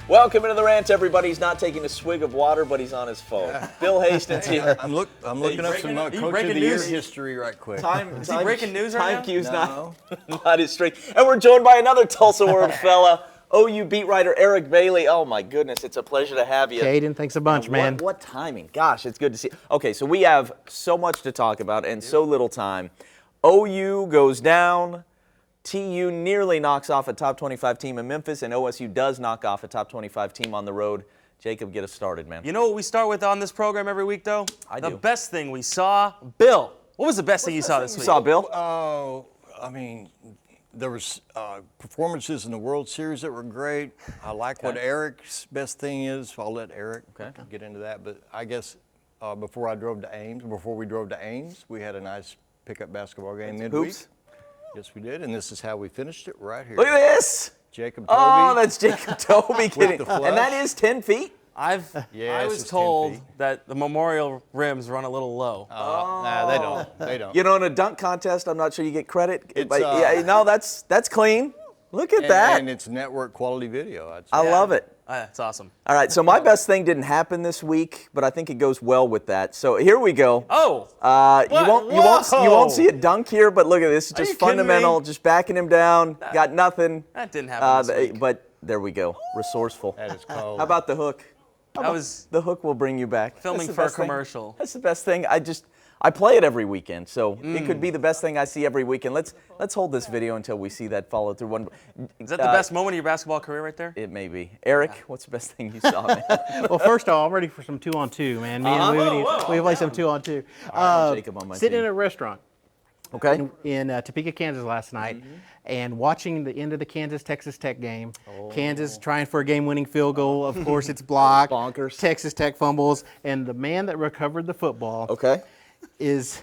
Welcome into the Rant, everybody. He's not taking a swig of water, but he's on his phone. Bill Hastings here. I'm looking up some Coach of the Year history right quick. Is he breaking news right now? Time cue's not his strength. And we're joined by another Tulsa Word fella, OU beat writer Eric Bailey. Oh, my goodness. It's a pleasure to have you. Caden, thanks a bunch, man. What timing. Gosh, it's good to see. Okay, so we have so much to talk about and so little time. OU goes down. TU nearly knocks off a top 25 team in Memphis, and OSU does knock off a top 25 team on the road. Jacob, get us started, man. You know what we start with on this program every week, though? The best thing we saw. Bill, what was the best thing you saw this week? Saw Bill? I mean, there was performances in the World Series that were great. I like what Eric's best thing is. I'll let Eric get into that. But I guess before we drove to Ames, we had a nice pickup basketball game midweek. Hoops? Yes, we did, and this is how we finished it right here. Look at this. Jacob Toby. Oh, that's Jacob Toby kidding. the flush. And that is 10 feet? I Yes, was it's 10 told feet. that the memorial rims run a little low. Nah, they don't. You know, in a dunk contest, I'm not sure you get credit. It's, But, no, that's clean. Look at that. And it's network quality video. I'd say. I love it. That's awesome. All right, so my best thing didn't happen this week, but I think it goes well with that. So here we go. Oh. You won't see a dunk here, but look at this. It's Are just you kidding fundamental, me? just backing him down. Got nothing. That didn't happen this week. But there we go. Resourceful. That is cold. How about the hook? I was The hook will bring you back. filming That's the for a best thing. commercial. That's the best thing. I play it every weekend, so it could be the best thing I see every weekend. Let's hold this video until we see that follow through. Is that the best moment of your basketball career right there? It may be. Eric, what's the best thing you saw, man? Well, first of all, I'm ready for some 2-on-2, man. Me and we play some 2-on-2. Jacob on my Sitting team. in a restaurant Okay. in Topeka, Kansas last night, and watching the end of the Kansas-Texas Tech game. Kansas trying for a game-winning field goal. Of course, it's blocked. Bonkers. Texas Tech fumbles, and the man that recovered the football Okay. is.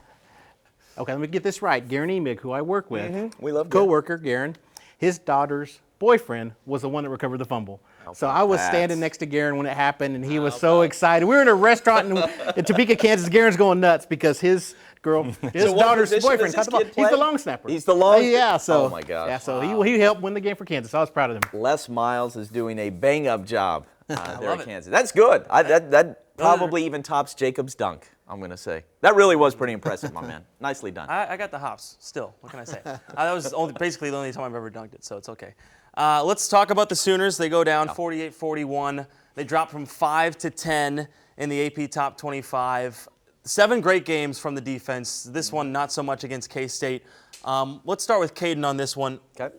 Okay, let me get this right. Garen Emig, who I work with, We love Garen. co-worker Garen, his daughter's boyfriend was the one that recovered the fumble. So I was standing next to Garen when it happened, and he was so excited. We were in a restaurant in Topeka, Kansas. Garen's going nuts because his what daughter's position boyfriend does this caught the ball. kid He's the play? long snapper. He's the long- Yeah, so Oh, my gosh. Yeah, so he helped win the game for Kansas. I was proud of him. Les Miles is doing a bang-up job there love in it. Kansas. That's good. That probably even tops Jacob's dunk, I'm going to say. That really was pretty impressive, my man. Nicely done. I got the hops still. What can I say? That was basically the only time I've ever dunked it, so it's okay. Let's talk about the Sooners. They go down 48-41. They drop from 5 to 10 in the AP Top 25. 7 great games from the defense. This one not so much against K-State. Let's start with Caden on this one. Okay.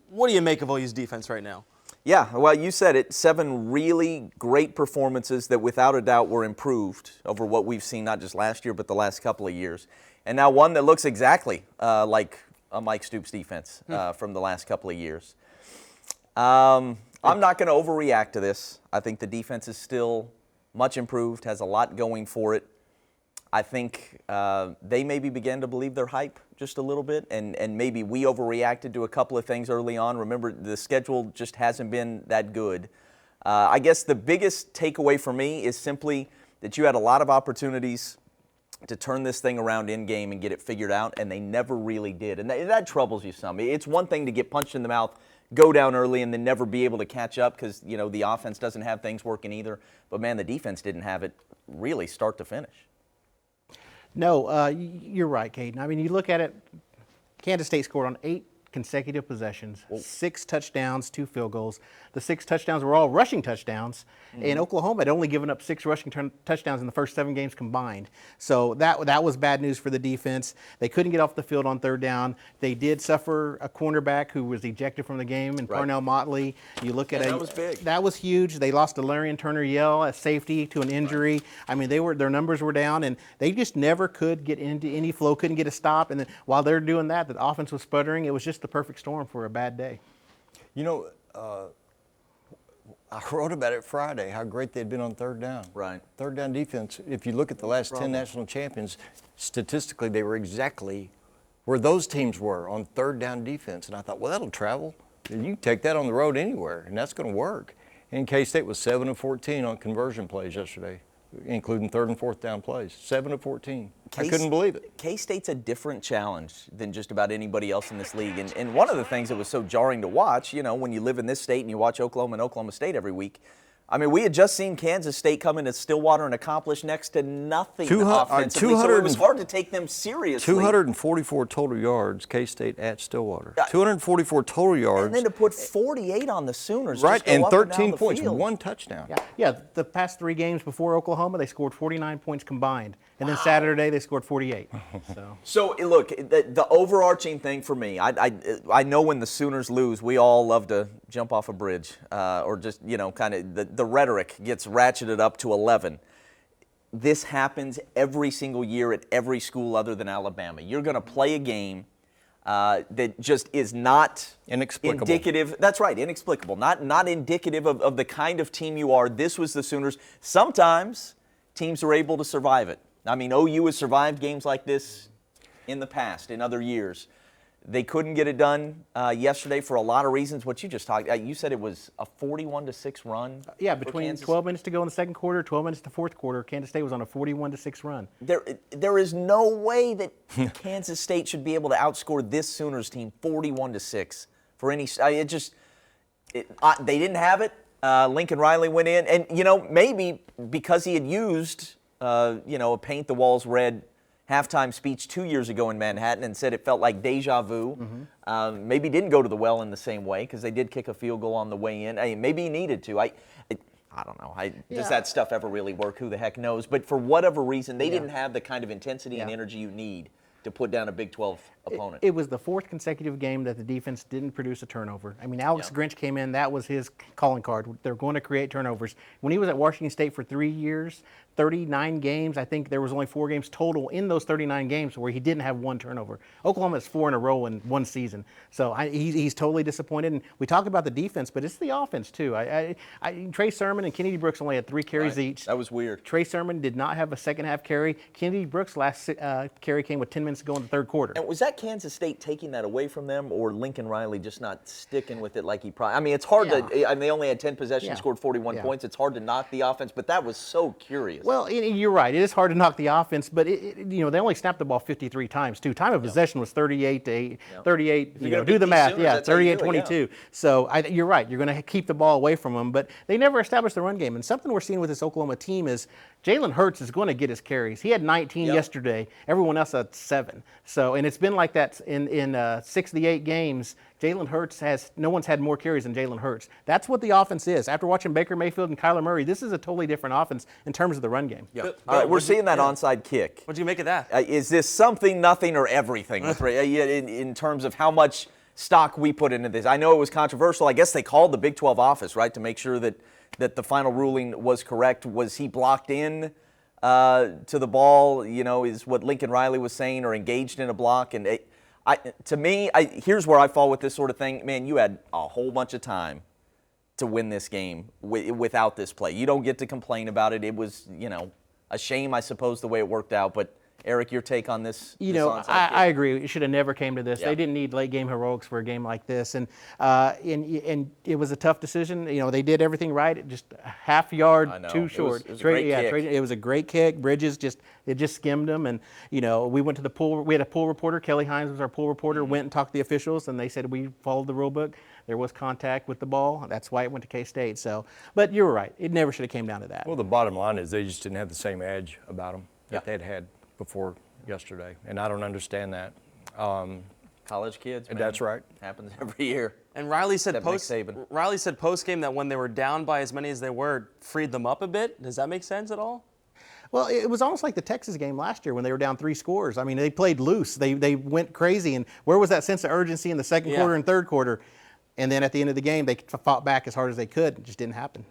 What do you make of OU's defense right now? Yeah, well, you said it. 7 really great performances that without a doubt were improved over what we've seen not just last year but the last couple of years. And now one that looks exactly like a Mike Stoops defense from the last couple of years. I'm not going to overreact to this. I think the defense is still much improved, has a lot going for it. I think they maybe began to believe their hype just a little bit, and maybe we overreacted to a couple of things early on. Remember, the schedule just hasn't been that good. I guess the biggest takeaway for me is simply that you had a lot of opportunities to turn this thing around in game and get it figured out, and they never really did. And that troubles you some. It's one thing to get punched in the mouth, go down early, and then never be able to catch up because, the offense doesn't have things working either. But, man, the defense didn't have it really start to finish. No, you're right, Caden. I mean, you look at it, Kansas State scored on 8 consecutive possessions, 6 touchdowns, 2 field goals. The 6 touchdowns were all rushing touchdowns, and Oklahoma had only given up 6 rushing touchdowns in the first 7 games combined. So that was bad news for the defense. They couldn't get off the field on 3rd down. They did suffer a cornerback who was ejected from the game, and Parnell Motley. You look at that was big. That was huge. They lost Delarian Turner-Yell at safety to an injury. I mean, their numbers were down, and they just never could get into any flow, couldn't get a stop. And then while they're doing that, the offense was sputtering. It was just the perfect storm for a bad day. I wrote about it Friday, how great they'd been on 3rd down. Right. 3rd down defense, if you look at the last 10 national champions, statistically they were exactly where those teams were on 3rd down defense. And I thought, well, that'll travel. You can take that on the road anywhere, and that's going to work. And K-State was 7 of 14 on conversion plays yesterday. including third and fourth down plays. 7 of 14. I Case- couldn't believe it. K-State's a different challenge than just about anybody else in this league. And one of the things that was so jarring to watch, when you live in this state and you watch Oklahoma and Oklahoma State every week, I mean, we had just seen Kansas State come into Stillwater and accomplish next to nothing offensively, so it was hard to take them seriously. 244 total yards, K-State at Stillwater. 244 total yards. And then to put 48 on the Sooners. Right, just go and up down 13 the points, field. 1 touchdown. Yeah, the past 3 games before Oklahoma, they scored 49 points combined. And then Saturday, they scored 48. So look, the overarching thing for me, I know when the Sooners lose, we all love to jump off a bridge or just, kind of the rhetoric gets ratcheted up to 11. This happens every single year at every school other than Alabama. You're going to play a game that just is not Inexplicable. indicative. That's right, inexplicable. Not indicative of the kind of team you are. This was the Sooners. Sometimes teams are able to survive it. I mean, OU has survived games like this in the past, in other years. They couldn't get it done yesterday for a lot of reasons. What you just talked, you said it was a 41-6 run. Yeah, for between Kansas. 12 minutes to go in the second quarter, 12 minutes to fourth quarter, Kansas State was on a 41-6 run. There is no way that Kansas State should be able to outscore this Sooners team 41-6 for any. They didn't have it. Lincoln Riley went in, and maybe because he had used a paint the walls red halftime speech 2 years ago in Manhattan and said it felt like deja vu. Maybe didn't go to the well in the same way because they did kick a field goal on the way in. Maybe he needed to. I don't know. Does that stuff ever really work? Who the heck knows? But for whatever reason, they didn't have the kind of intensity and energy you need to put down a Big 12 opponent. It was the 4th consecutive game that the defense didn't produce a turnover. I mean, Alex Grinch came in. That was his calling card. They're going to create turnovers. When he was at Washington State for 3 years, 39 games, I think there was only 4 games total in those 39 games where he didn't have 1 turnover. Oklahoma has 4 in a row in 1 season. So he's totally disappointed. And we talk about the defense, but it's the offense, too. Trey Sermon and Kennedy Brooks only had 3 carries each. That was weird. Trey Sermon did not have a second-half carry. Kennedy Brooks' last carry came with 10 minutes to go in the third quarter. And was that Kansas State taking that away from them, or Lincoln Riley just not sticking with it like he probably? I mean, it's hard to. I mean, they only had 10 possessions, scored 41 points. It's hard to knock the offense, but that was so curious. Well, you're right. It is hard to knock the offense, but they only snapped the ball 53 times too. Time of possession was 38 to 8, 38. you're gonna Do beat the these math. Sooners, Yeah, that's how you 38-22. do it, So you're right. You're going to keep the ball away from them, but they never established the run game. And something we're seeing with this Oklahoma team is Jalen Hurts is going to get his carries. He had 19 yesterday. Everyone else had 7. So, and it's been like that in 6 of the 8 games. Jalen Hurts no one's had more carries than Jalen Hurts. That's what the offense is. After watching Baker Mayfield and Kyler Murray, this is a totally different offense in terms of the run game. All right, we're seeing that onside kick. What'd you make of that? Is this something, nothing, or everything in terms of how much stock we put into this? I know it was controversial. I guess they called the Big 12 office, right, to make sure that the final ruling was correct. Was he blocked in to the ball, is what Lincoln Riley was saying, or engaged in a block? And to me, here's where I fall with this sort of thing. Man, you had a whole bunch of time to win this game without this play. You don't get to complain about it. It was, a shame, I suppose, the way it worked out. But Eric, your take on this? I agree. It should have never came to this. Yeah. They didn't need late game heroics for a game like this, and it was a tough decision. They did everything right. Just a half yard too short. It was a great kick. It was a great kick. Bridges just skimmed them, and we went to the pool. We had a pool reporter. Kelly Hines was our pool reporter. Went and talked to the officials, and they said we followed the rule book. There was contact with the ball. That's why it went to K-State. So, but you're right. It never should have came down to that. Well, the bottom line is they just didn't have the same edge about them that they'd had before yesterday, and I don't understand that. College kids, man. That's right. Happens every year. And Riley said Except Nick Saban. Riley said post game that when they were down by as many as they were, freed them up a bit. Does that make sense at all? Well, it was almost like the Texas game last year when they were down 3 scores. I mean, they played loose. They went crazy. And where was that sense of urgency in the second quarter and third quarter? And then at the end of the game, they fought back as hard as they could. It just didn't happen.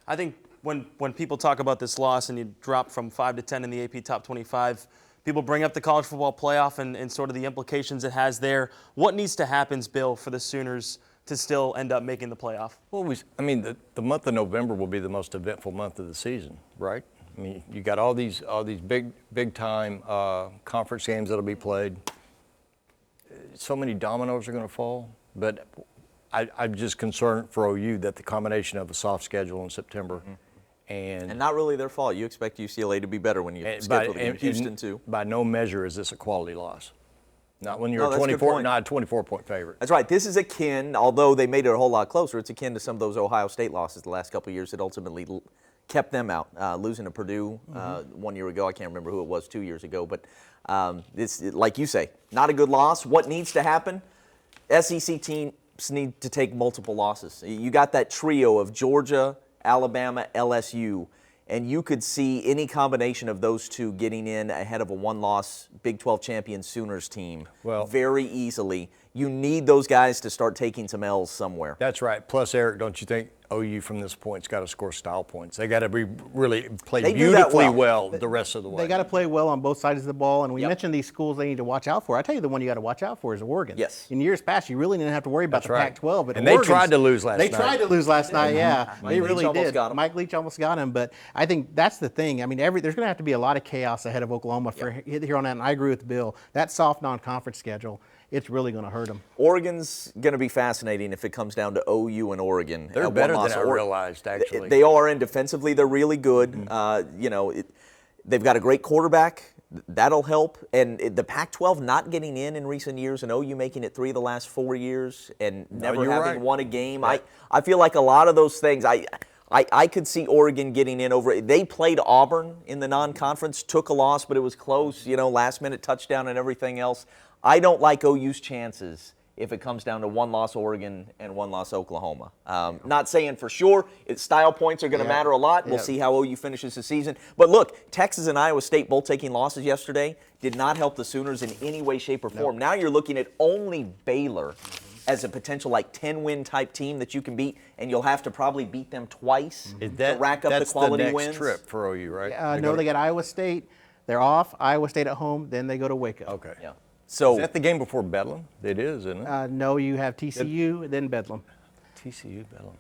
I think when people talk about this loss and you drop from 5 to 10 in the AP Top 25, people bring up the college football playoff and sort of the implications it has there. What needs to happen, Bill, for the Sooners to still end up making the playoff? Well, the month of November will be the most eventful month of the season, right? I mean, you got all these big time conference games that'll be played. So many dominoes are going to fall, but I'm just concerned for OU that the combination of a soft schedule in September And not really their fault. You expect UCLA to be better when you schedule the game. Houston too. By no measure is this a quality loss. Not when you're No, that's a good 24, point. not a 24-point favorite. That's right. This is akin, although they made it a whole lot closer, it's akin to some of those Ohio State losses the last couple of years that ultimately kept them out. Losing to Purdue 1 year ago, I can't remember who it was 2 years ago, but it's like you say, not a good loss. What needs to happen? SEC teams need to take multiple losses. You got that trio of Georgia, Alabama, LSU, and you could see any combination of those two getting in ahead of a one-loss Big 12 champion Sooners team very easily. You need those guys to start taking some L's somewhere. That's right. Plus, Eric, don't you think OU from this point's got to score style points? They got to be really play beautifully well the rest of the way. They got to play well on both sides of the ball. And we mentioned these schools they need to watch out for. I tell you, the one you got to watch out for is Oregon. Yes. In years past, you really didn't have to worry about the Pac-12. But and they tried to lose last night. They tried to lose last night, yeah. They really did. Got him. Mike Leach almost got him. But I think that's the thing. I mean, there's going to have to be a lot of chaos ahead of Oklahoma for here on out. And I agree with Bill. That soft non-conference schedule, it's really going to hurt them. Oregon's going to be fascinating if it comes down to OU and Oregon. They're better than I realized, actually. They are, and defensively they're really good. They've got a great quarterback. That'll help. And the Pac-12 not getting in recent years, and OU making it 3 of the last 4 years and never having won a game. Right. I feel like a lot of those things, I could see Oregon getting in over. They played Auburn in the non-conference, took a loss, but it was close, last-minute touchdown and everything else. I don't like OU's chances if it comes down to one-loss Oregon and one-loss Oklahoma. Not saying for sure. Style points are going to matter a lot. We'll see how OU finishes the season. But look, Texas and Iowa State both taking losses yesterday did not help the Sooners in any way, shape, or form. Now you're looking at only Baylor as a potential 10-win type team that you can beat, and you'll have to probably beat them twice to rack up the quality wins. That's the next trip for OU, right? No, they got Iowa State. They're off. Iowa State at home. Then they go to Waco. Okay. Yeah. So is that the game before Bedlam? It is, isn't it? No, you have TCU, then Bedlam. TCU, Bedlam.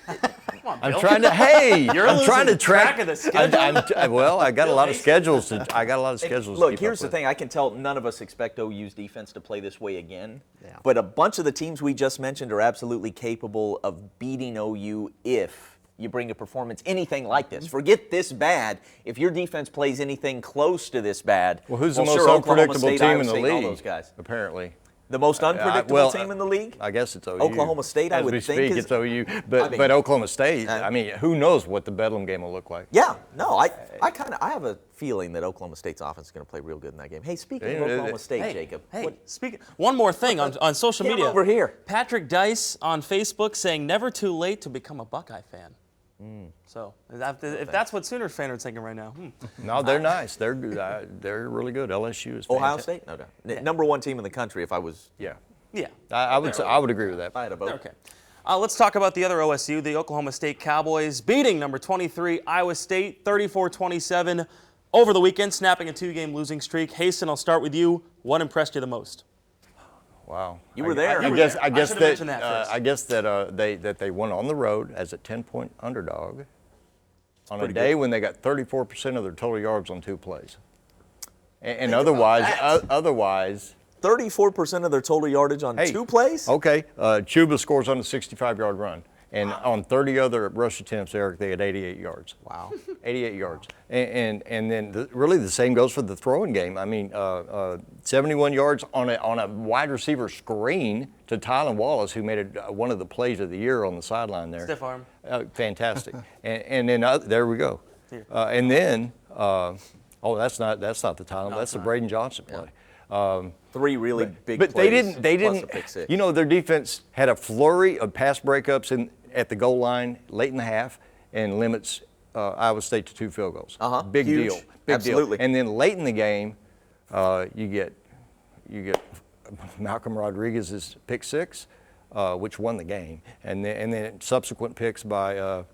Come on, I'm Bill. trying to. Hey, You're I'm trying to losing track of the schedule. I got a lot of schedules. I got a lot of schedules. Look, here's the thing. I can tell none of us expect OU's defense to play this way again. Yeah. But a bunch of the teams we just mentioned are absolutely capable of beating OU if you bring a performance anything like this. Forget this bad. If your defense plays anything close to this bad, well, who's the most sure, unpredictable State, team Iowa in the State, league? all those guys. Apparently. The most unpredictable team in the league? I guess it's OU. Oklahoma State, I would think. It's OU. But Oklahoma State, who knows what the Bedlam game will look like? Yeah, no, I have a feeling that Oklahoma State's offense is going to play real good in that game. Hey, speaking of Oklahoma State, Jacob. Hey, one more thing on social media. Over here. Patrick Dice on Facebook saying, never too late to become a Buckeye fan. So if that's what Sooners fans are thinking right now. No, they're nice. They're really good. LSU is fantastic. Ohio State? No doubt. Number one team in the country if I was. Yeah. Yeah. I would agree with that. If I had a vote. Okay. Let's talk about the other OSU, the Oklahoma State Cowboys, beating number 23 Iowa State 34-27 over the weekend, snapping a 2-game losing streak. Hasten, I'll start with you. What impressed you the most? Wow, you were there. I guess that they went on the road as a 10-point underdog on a day when they got 34% of their total yards on 2 plays, and otherwise 34% of their total yardage on 2 plays. Okay, Chuba scores on a 65-yard run. And on 30 other rush attempts, Eric, they had 88 yards. Wow. 88 yards. And then really the same goes for the throwing game. I mean, 71 yards on a wide receiver screen to Tylan Wallace, who made it one of the plays of the year on the sideline there. Stiff arm. Fantastic. and then there we go. And then, that's not the Tylan. That's the Braden Johnson play. Yeah. 3 really big but plays. They didn't. Their defense had a flurry of pass breakups at the goal line late in the half and limits Iowa State to 2 field goals. Big Huge. deal. Big Absolutely. deal. And then late in the game, you get Malcolm Rodriguez's pick 6, which won the game, and then subsequent picks by the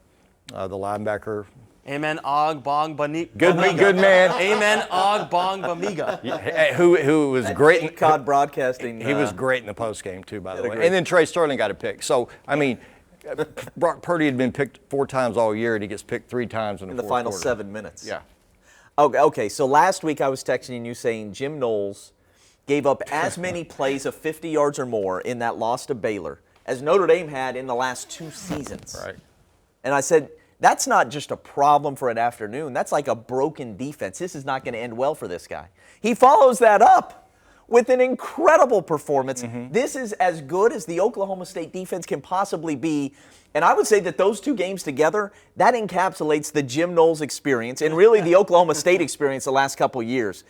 linebacker. Amen Ogbongbemiga. Good man. Amen Ogbongbemiga. Who was great. Cape Cod Broadcasting. He was great in the post game too, by the way. And then Trey Sterling got a pick. So I mean, Brock Purdy had been picked 4 times all year, and he gets picked 3 times in the final quarter. 7 minutes. Yeah. Okay. So last week I was texting you saying Jim Knowles gave up as many plays of 50 yards or more in that loss to Baylor as Notre Dame had in the last 2 seasons. Right. And I said, That's not just a problem for an afternoon. That's like a broken defense. This is not going to end well for this guy. He follows that up with an incredible performance. This is as good as the Oklahoma State defense can possibly be. And I would say that those two games together, that encapsulates the Jim Knowles experience and really the Oklahoma State experience the last couple years.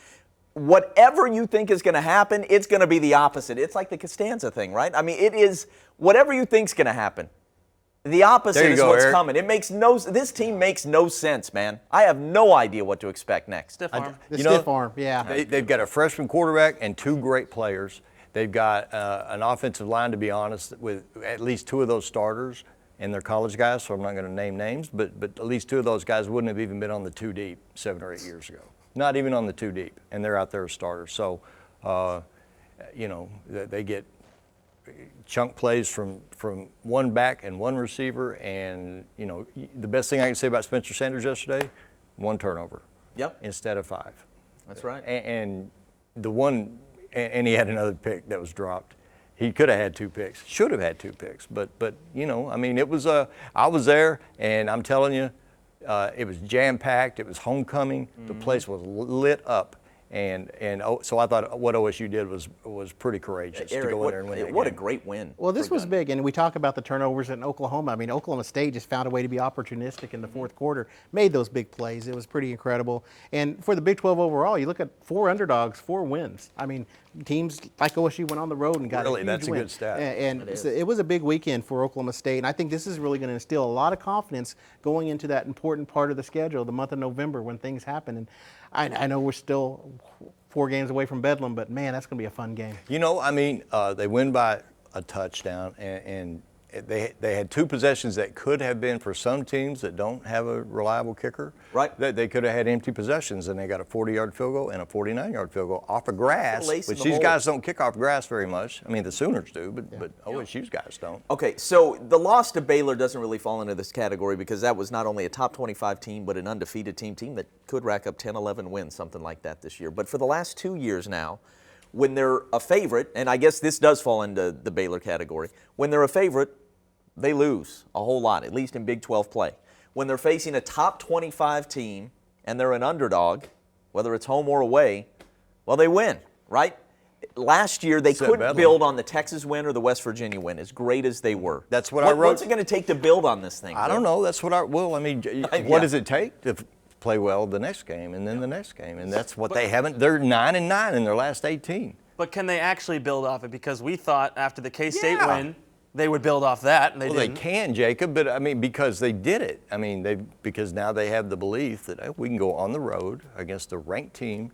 Whatever you think is going to happen, it's going to be the opposite. It's like the Costanza thing, right? I mean, it is whatever you think's going to happen. The opposite is what's coming. It makes this team makes no sense, man. I have no idea what to expect next. Stiff arm. Stiff arm, yeah. They've got a freshman quarterback and 2 great players. They've got an offensive line, to be honest, with at least 2 of those starters, and they're college guys, so I'm not going to name names, but at least 2 of those guys wouldn't have even been on the 2 deep 7 or 8 years ago. Not even on the 2 deep, and they're out there as starters. So, they get chunk plays from one back and one receiver, and the best thing I can say about Spencer Sanders yesterday, 1 turnover. Yep. Instead of 5. That's right. And the one, and he had another pick that was dropped. He could have had 2 picks. Should have had 2 picks. But I mean, it was I was there, and I'm telling you, it was jam-packed. It was homecoming. The place was lit up. And so I thought what OSU did was pretty courageous Eric, to go in there and win that what a game. great win. Well, this was big, and we talk about the turnovers in Oklahoma. I mean, Oklahoma State just found a way to be opportunistic in the fourth quarter, made those big plays. It was pretty incredible. And for the Big 12 overall, you look at 4 underdogs, 4 wins. I mean, teams like OSU went on the road and got a huge That's a win. good stat. And so it was a big weekend for Oklahoma State, and I think this is really going to instill a lot of confidence going into that important part of the schedule, the month of November, when things happen. And I know we're still 4 games away from Bedlam, but man, that's going to be a fun game. I mean, they win by a touchdown, and they had 2 possessions that could have been for some teams that don't have a reliable kicker. Right. They could have had empty possessions, and they got a 40-yard field goal and a 49-yard field goal off of grass, Lace in which the these hole. guys don't kick off grass very much. I mean, the Sooners do, but OSU's guys don't. Okay, so the loss to Baylor doesn't really fall into this category because that was not only a top 25 team, but an undefeated team that could rack up 10, 11 wins, something like that this year. But for the last 2 years now, when they're a favorite, and I guess this does fall into the Baylor category, when they're a favorite, they lose a whole lot, at least in Big 12 play. When they're facing a top 25 team and they're an underdog, whether it's home or away, well, they win, right? Last year, they couldn't Bedlam. build on the Texas win or the West Virginia win, as great as they were. That's what I wrote. What's it going to take to build on this thing? I don't know. That's what what does it take to play well the next game and then the next game? And that's what they haven't. They're 9-9 in their last 18. But can they actually build off it? Because we thought after the K-State Yeah. win, they would build off that, and they Well, didn't. they can, Jacob, but I mean, because they did it. I mean, because now they have the belief that we can go on the road against a ranked team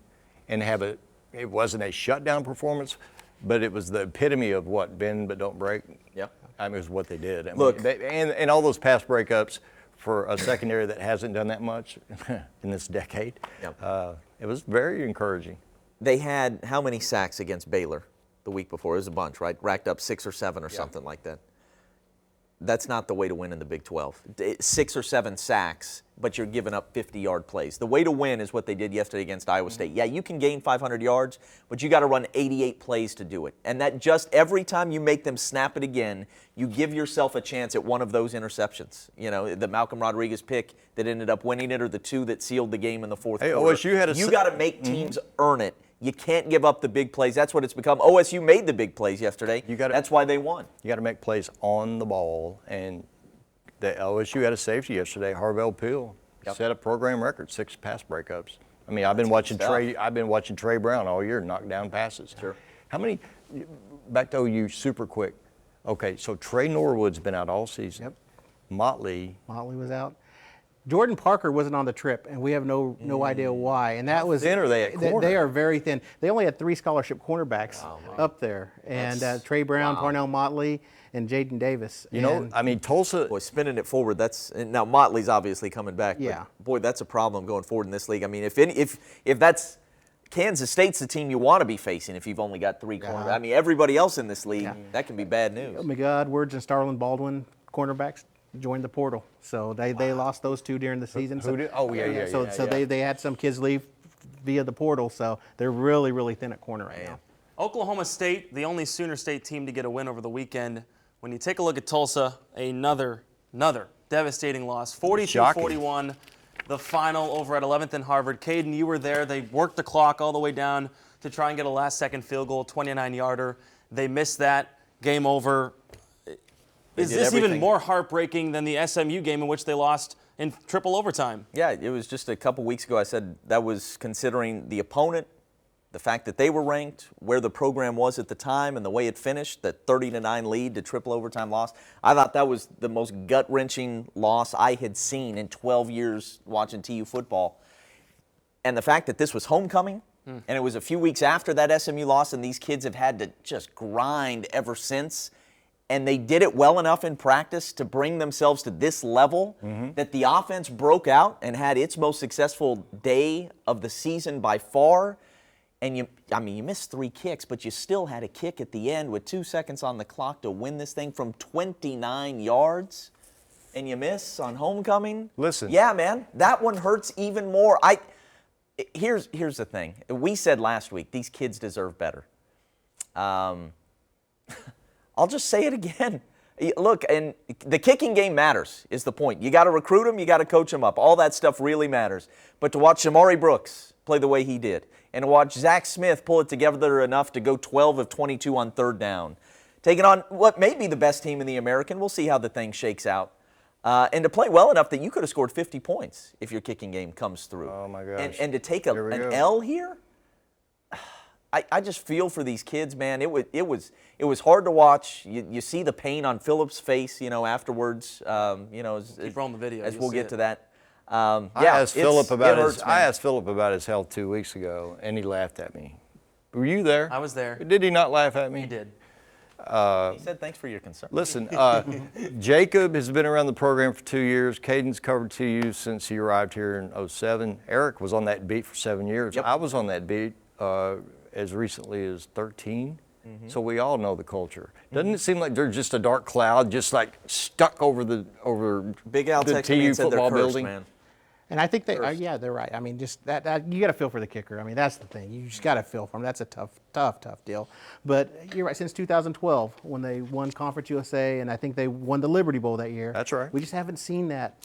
and have it wasn't a shutdown performance, but it was the epitome of what, bend but don't break. Yep. I mean, it was what they did. I mean, Look. and all those pass breakups for a secondary that hasn't done that much in this decade, Yep. It was very encouraging. They had how many sacks against Baylor the week before? It was a bunch, right? Racked up 6 or 7 or something like that. That's not the way to win in the Big 12. 6 or 7 sacks, but you're giving up 50-yard plays. The way to win is what they did yesterday against Iowa State. Yeah, you can gain 500 yards, but you got to run 88 plays to do it. And that just every time you make them snap it again, you give yourself a chance at one of those interceptions. You know, the Malcolm Rodriguez pick that ended up winning it, or the 2 that sealed the game in the fourth quarter. OSU had You got to make teams earn it. You can't give up the big plays. That's what it's become. OSU made the big plays yesterday. That's why they won. You got to make plays on the ball, and the OSU had a safety yesterday. Harvell Peel set a program record, 6 pass breakups. I mean, I've been watching Trey Brown all year knock down passes. Sure. How many? Back to OU, super quick. Okay, so Trey Norwood's been out all season. Yep. Motley was out. Jordan Parker wasn't on the trip, and we have no idea why. And that was thin are they at corner? They are very thin. They only had 3 scholarship cornerbacks up there, and Trey Brown, Parnell Motley, and Jaden Davis. I mean, Tulsa. Boy, spinning it forward, now Motley's obviously coming back. Yeah. But boy, that's a problem going forward in this league. I mean, if that's Kansas State's the team you want to be facing if you've only got 3 corners. I mean, everybody else in this league, that can be bad news. Miguel Edwards and Starlin Baldwin, cornerbacks, joined the portal. So they lost those 2 during the season. Who did? Oh, yeah. So they had some kids leave via the portal. So they're really, really thin at corner right now. Oklahoma State, the only Sooner State team to get a win over the weekend. When you take a look at Tulsa, another Devastating loss. Shocking. 42-41, the final over at 11th and Harvard. Caden, you were there. They worked the clock all the way down to try and get a last-second field goal, 29-yarder. They missed that. Game over. Is this even more heartbreaking than the SMU game in which they lost in triple overtime? Yeah, it was just a couple weeks ago I said that was considering the opponent, the fact that they were ranked, where the program was at the time, and the way it finished, that 30-9 lead to triple overtime loss. I thought that was the most gut-wrenching loss I had seen in 12 years watching TU football. And the fact that this was homecoming, and it was a few weeks after that SMU loss, and these kids have had to just grind ever since. And they did it well enough in practice to bring themselves to this level that the offense broke out and had its most successful day of the season by far. And you missed 3 kicks, but you still had a kick at the end with 2 seconds on the clock to win this thing from 29 yards. And you miss on homecoming? Listen. Yeah, man, that one hurts even more. Here's the thing. We said last week, these kids deserve better. I'll just say it again. Look, and the kicking game matters, is the point. You got to recruit them, you got to coach them up. All that stuff really matters. But to watch Shamari Brooks play the way he did, and to watch Zach Smith pull it together enough to go 12 of 22 on third down, taking on what may be the best team in the American, we'll see how the thing shakes out, and to play well enough that you could have scored 50 points if your kicking game comes through. Oh, my gosh. And to take an L here? I just feel for these kids, man. It was hard to watch. You see the pain on Phillips' face, afterwards. Keep rolling the video. As we'll get to that. I asked Philip about his health 2 weeks ago, and he laughed at me. Were you there? I was there. Did he not laugh at me? He did. He said, "Thanks for your concern." Listen, Jacob has been around the program for 2 years. Caden's covered TU since he arrived here in 2007. Eric was on that beat for 7 years. Yep. I was on that beat as recently as 13. So we all know the culture. Doesn't it seem like they're just a dark cloud, just like stuck over Big Al the texted me TU and said they're football cursed, building? man. And I think they're right. I mean, just that you got to feel for the kicker. I mean, that's the thing. You just got to feel for him. That's a tough deal. But you're right. Since 2012, when they won Conference USA, and I think they won the Liberty Bowl that year. That's right. We just haven't seen that.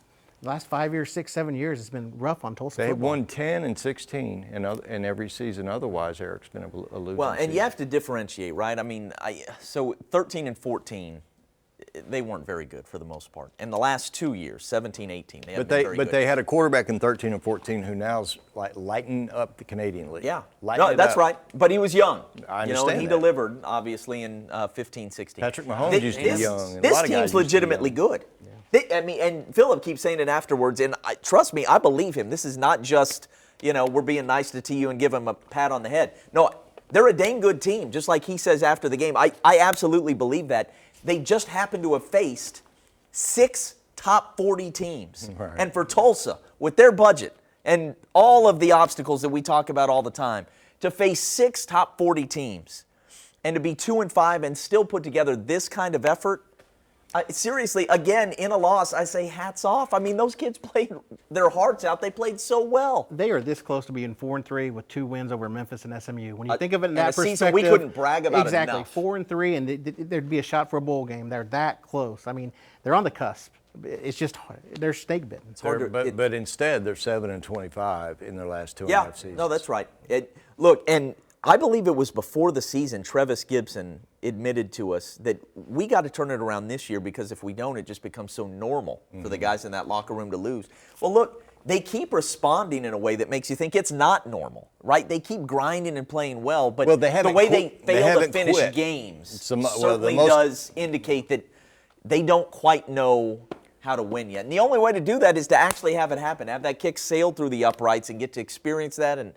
The last 5 years, 6, 7 years, it's been rough on Tulsa They football. won 10 and 16 in every season. Otherwise, Eric's been alluding Well, and to. you have to differentiate, right? I mean, so 13 and 14, they weren't very good for the most part. In the last 2 years, 17, 18, they haven't been very good. But they had a quarterback in 13 and 14 who now's like lighting up the Canadian League. Yeah, Lighting it that's up. right. But he was young. I and understand he that. delivered, obviously, in 15, 16. Patrick Mahomes used to be young, and a This lot of guys used team's to be legitimately young. good. And Philip keeps saying it afterwards, and trust me, I believe him. This is not just, we're being nice to TU and give him a pat on the head. No, they're a dang good team, just like he says after the game. I absolutely believe that. They just happen to have faced 6 top 40 teams. Right. And for Tulsa, with their budget and all of the obstacles that we talk about all the time, to face 6 top 40 teams and to be 2-5 and still put together this kind of effort, seriously, again, in a loss, I say hats off. I mean, those kids played their hearts out. They played so well. They are this close to being 4-3 with 2 wins over Memphis and SMU. When you think of it in that a season perspective, we couldn't brag about exactly, enough. 4-3, and there'd be a shot for a bowl game. They're that close. I mean, they're on the cusp. It's just they're snake bitten. But instead, they're 7 and 25 in their last 2.5 seasons. No, that's right. Look, and I believe it was before the season, Trevis Gibson admitted to us that we got to turn it around this year because if we don't, it just becomes so normal for the guys in that locker room to lose. Well, look, they keep responding in a way that makes you think it's not normal, right? They keep grinding and playing well, but the way they fail to finish games certainly does indicate that they don't quite know how to win yet. And the only way to do that is to actually have it happen, have that kick sail through the uprights and get to experience that. And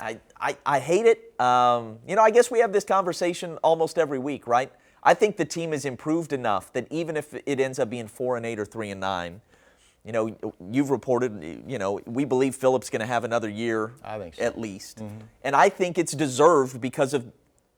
I hate it. I guess we have this conversation almost every week, right? I think the team has improved enough that even if it ends up being 4-8 or 3-9, you've reported, we believe Philip's going to have another year I think so. at least. Mm-hmm. And I think it's deserved because of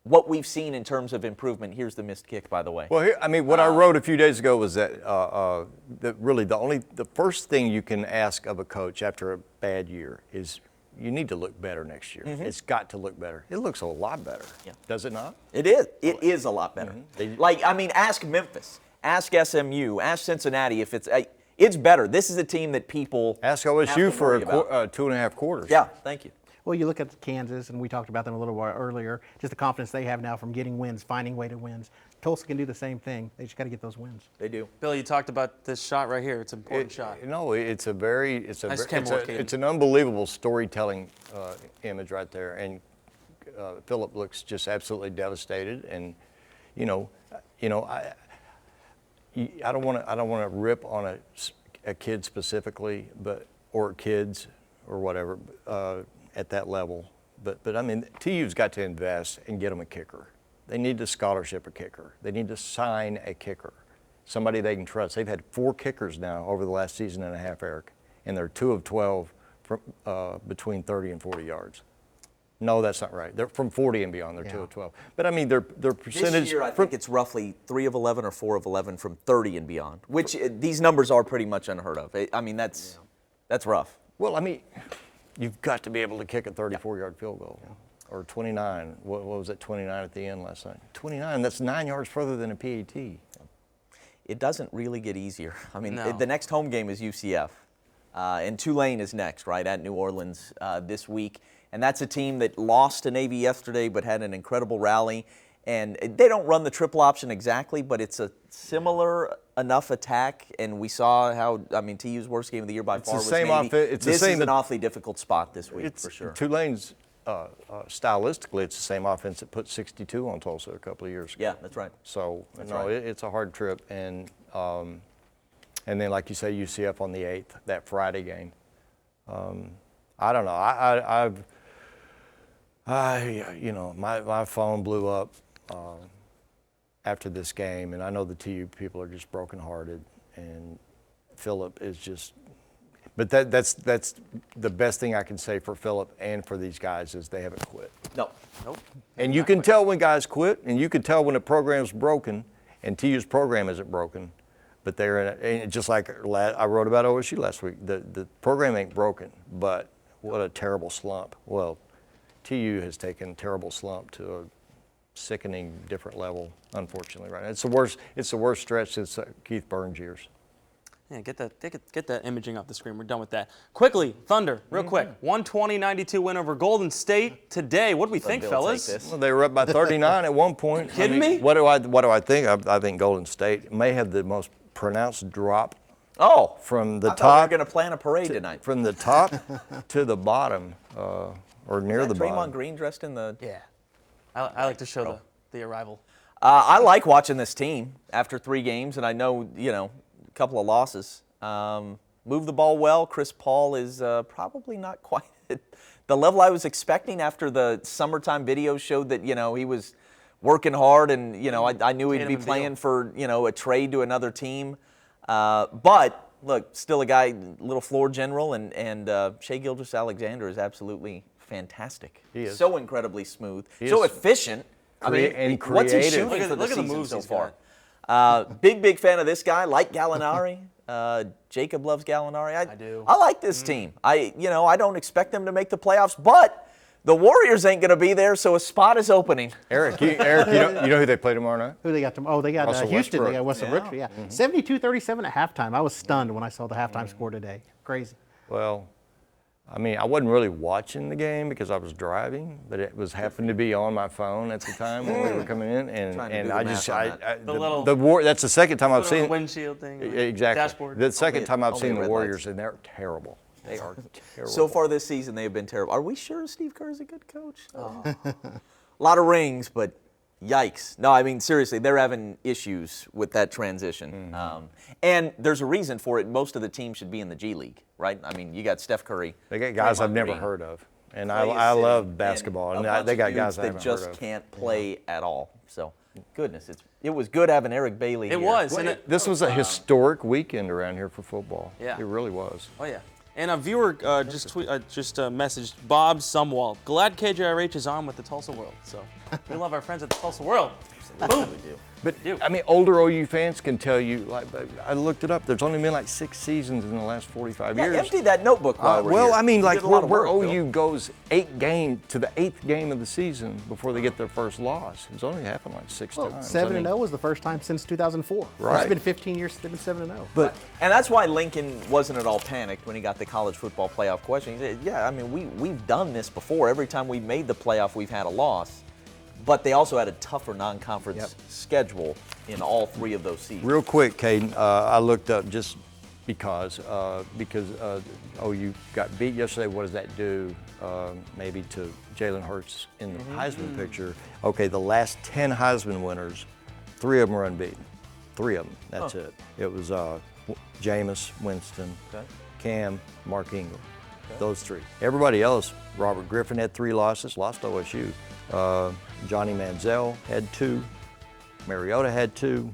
what we've seen in terms of improvement. Here's the missed kick, by the way. Well, what I wrote a few days ago was that really the first thing you can ask of a coach after a bad year is you need to look better next year. Mm-hmm. It's got to look better. It looks a lot better. Yeah. Does it not? It is. It is a lot better. Mm-hmm. Ask Memphis, ask SMU, ask Cincinnati. It's better. This is a team that people Ask have OSU to for worry about. 2.5 quarters. Yeah, thank you. Well, you look at Kansas, and we talked about them a little while earlier, just the confidence they have now from getting wins, finding way to wins. Tulsa can do the same thing. They just got to get those wins. They do. Billy, you talked about this shot right here. It's an important shot. No, it's an unbelievable storytelling image right there, and Phillip looks just absolutely devastated. And I don't want to rip on a kid specifically, or kids or whatever at that level. But I mean, TU's got to invest and get them a kicker. They need to scholarship a kicker. They need to sign a kicker, somebody they can trust. They've had 4 kickers now over the last season and a half, Eric, and they're 2 of 12 from between 30 and 40 yards. No, that's not right. They're from 40 and beyond. They're 2 of 12. But I mean, their percentage. This year, I think it's roughly 3 of 11 or 4 of 11 from 30 and beyond, which these numbers are pretty much unheard of. I mean, that's rough. Well, I mean, you've got to be able to kick a 34-yard field goal. Or 29. What was it, 29 at the end last night? 29, that's 9 yards further than a PAT. It doesn't really get easier. I mean, No. the next home game is UCF. And Tulane is next, right, at New Orleans this week. And that's a team that lost to Navy yesterday but had an incredible rally. And they don't run the triple option exactly, but it's a similar enough attack. And we saw how, I mean, TU's worst game of the year by far was Navy. This is an awfully difficult spot this week, for sure. Tulane's, stylistically, it's the same offense that put 62 on Tulsa a couple of years ago. Yeah, that's right. So, right. it's a hard trip. And then, like you say, UCF on the 8th, that Friday game. I don't know. My phone blew up after this game, and I know the TU people are just brokenhearted, and Phillip is just. But that's the best thing I can say for Phillip and for these guys is they haven't quit. No. Nope. And you can tell when guys quit, and you can tell when a program's broken, and TU's program isn't broken, but and just like I wrote about OSU last week, the program ain't broken, but what a terrible slump. Well, TU has taken a terrible slump to a sickening different level, unfortunately, right now. It's the worst stretch since Keith Burns' years. Yeah, get that imaging off the screen. We're done with that. Quickly, Thunder, real quick. 120-92 win over Golden State today. What do we think, Bill, fellas? take this. Well, they were up by 39 at one point. Kidding me? What do I think? I think Golden State may have the most pronounced drop Oh, from the I thought top. we were going to plan a parade tonight. From the top to the bottom, or near Is the that Draymond bottom. Green dressed in the. Yeah. I like to show the arrival. I like watching this team after 3 games, and I know, a couple of losses. Move the ball well. Chris Paul is probably not quite at the level I was expecting after the summertime videos showed that, he was working hard and, I knew he'd be playing for, a trade to another team. But, look, still a guy, little floor general, and Shai Gilgeous-Alexander is absolutely fantastic. He is. So incredibly smooth. He So is. efficient. And what's he creative. shooting for Look at the season moves so he's far? Big fan of this guy. Like Gallinari. Jacob loves Gallinari. I do. I like this team. I don't expect them to make the playoffs, but the Warriors ain't going to be there, so a spot is opening. Eric, you know who they play tomorrow night? Who they got? They got Russell Houston. Westbrook. They got Western Richard. Yeah, 72-37 at halftime. I was stunned when I saw the halftime score today. Crazy. Well, I mean, I wasn't really watching the game because I was driving, but it was happened to be on my phone at the time when we were coming in, Trying to and do I the just math on that. that's the second time I've Put it on seen the windshield thing. exactly Dashboard. the second time I've only seen the red Warriors, lights. and they're terrible. They are terrible. So far this season, they have been terrible. Are we sure Steve Kerr is a good coach? A lot of rings, but yikes. No, I mean, seriously, they're having issues with that transition. And there's a reason for it. Most of the team should be in the G League, right? I mean, you got Steph Curry. They got guys I've Draymond never Green, heard of, and Clay is I love sitting, basketball, and and a bunch they of got dudes guys I that haven't just heard of. can't play at all. So, goodness, it was good having Eric Bailey It here. was. And This was a historic weekend around here for football. Yeah. It really was. Oh, yeah. And a viewer just messaged Bob Sumwalt. Glad KJRH is on with the Tulsa World. So we love our friends at the Tulsa World. Boom. But I mean, older OU fans can tell you. Like, I looked it up. There's only been like 6 seasons in the last 45 years. Empty that notebook while we're well, here. I mean, You like did a lot of where work, OU Bill. goes 8 games to the 8th game of the season before they get their first loss. It's only happened like 6 Well, times. 7-0 was the first time since 2004. Right. It's been 15 years since they've been 7-0. But And that's why Lincoln wasn't at all panicked when he got the college football playoff question. He said, yeah, I mean, we've done this before. Every time we made the playoff, we've had a loss. But they also had a tougher non-conference schedule in all 3 of those seasons. real quick, Caden, I looked up just because OU got beat yesterday. What does that do maybe to Jalen Hurts in the Heisman picture? Okay, the last 10 Heisman winners, 3 of them are unbeaten. 3 of them, that's it. It was Jameis Winston, Cam, Mark Ingram. Those 3. Everybody else, Robert Griffin had 3 losses, lost to OSU. Johnny Manziel had 2. Mariota had 2.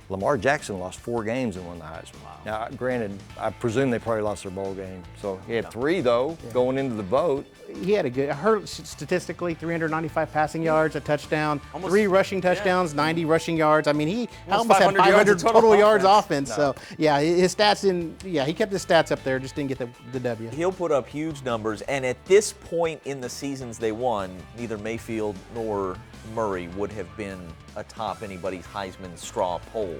Lamar Jackson lost 4 games and won the Heisman. Now, granted, I presume they probably lost their bowl game. So he had 3 though going into the vote. He had a good, I heard statistically 395 passing yards, a touchdown, Almost- 3 rushing touchdowns, 90 rushing yards. I mean, he Almost almost had 500 yards 500 of total, total yards offense. offense. So, yeah, his stats he kept his stats up there, just didn't get the W. He'll put up huge numbers, and at this point in the seasons they won, neither Mayfield nor Murray would have been atop anybody's Heisman straw poll.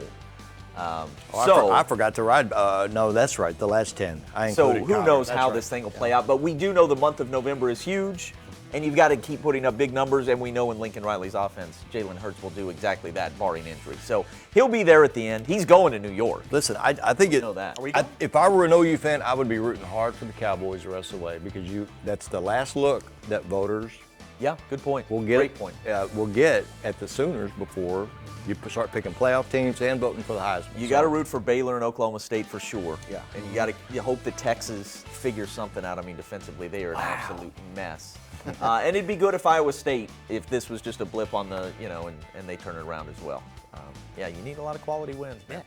I forgot to ride. No, that's right. The last 10. I So included who Connor. knows That's how right. this thing will play out, but we do know the month of November is huge, and you've got to keep putting up big numbers, and we know in Lincoln Riley's offense, Jalen Hurts will do exactly that, barring injury. So he'll be there at the end. He's going to New York. Listen, I think it. know that. Are we If I were an OU fan, I would be rooting hard for the Cowboys the rest of the way because that's the last look that voters Yeah, good point. will get. Great point. Will get at the Sooners before you start picking playoff teams and voting for the Heisman. You got to root for Baylor and Oklahoma State for sure. Yeah. And you hope that Texas figures something out. I mean, defensively, they are an absolute mess. And it'd be good if Iowa State, if this was just a blip on the, and they turn it around as well. Yeah, you need a lot of quality wins, man.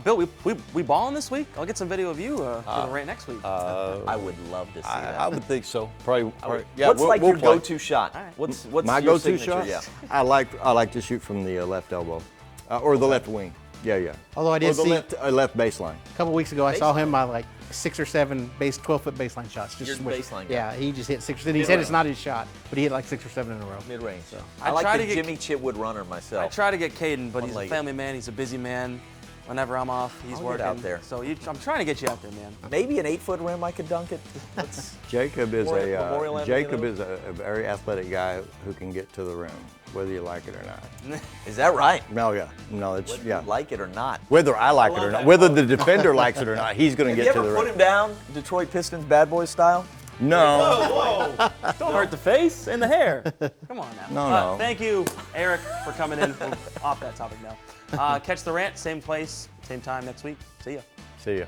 Bill, we balling this week? I'll get some video of you for the rant next week. I would love to see that. I would think so. Probably. Yeah. What's we'll your play. go-to shot? right. What's My your go-to signature? shot? Yeah. I like to shoot from the left elbow, or the left wing. Yeah. Although I or did the see left baseline. a couple weeks ago, I saw him like 6 or 7 12-foot baseline shots. You're the baseline guy. Yeah, he just hit 6. And he said it's not his shot, but he hit like 6 or 7 in a row. Mid-range. I I like try the to get- Jimmy Chitwood runner myself. I try to get Caden, but he's a One-legged. family man. He's a busy man. Whenever I'm off, he's I'll get working out there. So I'm trying to get you out there, man. Maybe an 8-foot rim I could dunk it. Let's- Jacob is Memorial Avenue, Jacob though? is a very athletic guy who can get to the rim, whether you like it or not. Is that right? No, it's Whether yeah. you like it or not. Whether I like it or not, whether the defender likes it or not, he's going to Have you get to ever the put rim. him down, Detroit Pistons bad boy style? No, Don't hurt the face and the hair. Come on now. No. Thank you, Eric, for coming in. We're off that topic now. Catch the rant, same place, same time next week. See ya. see ya.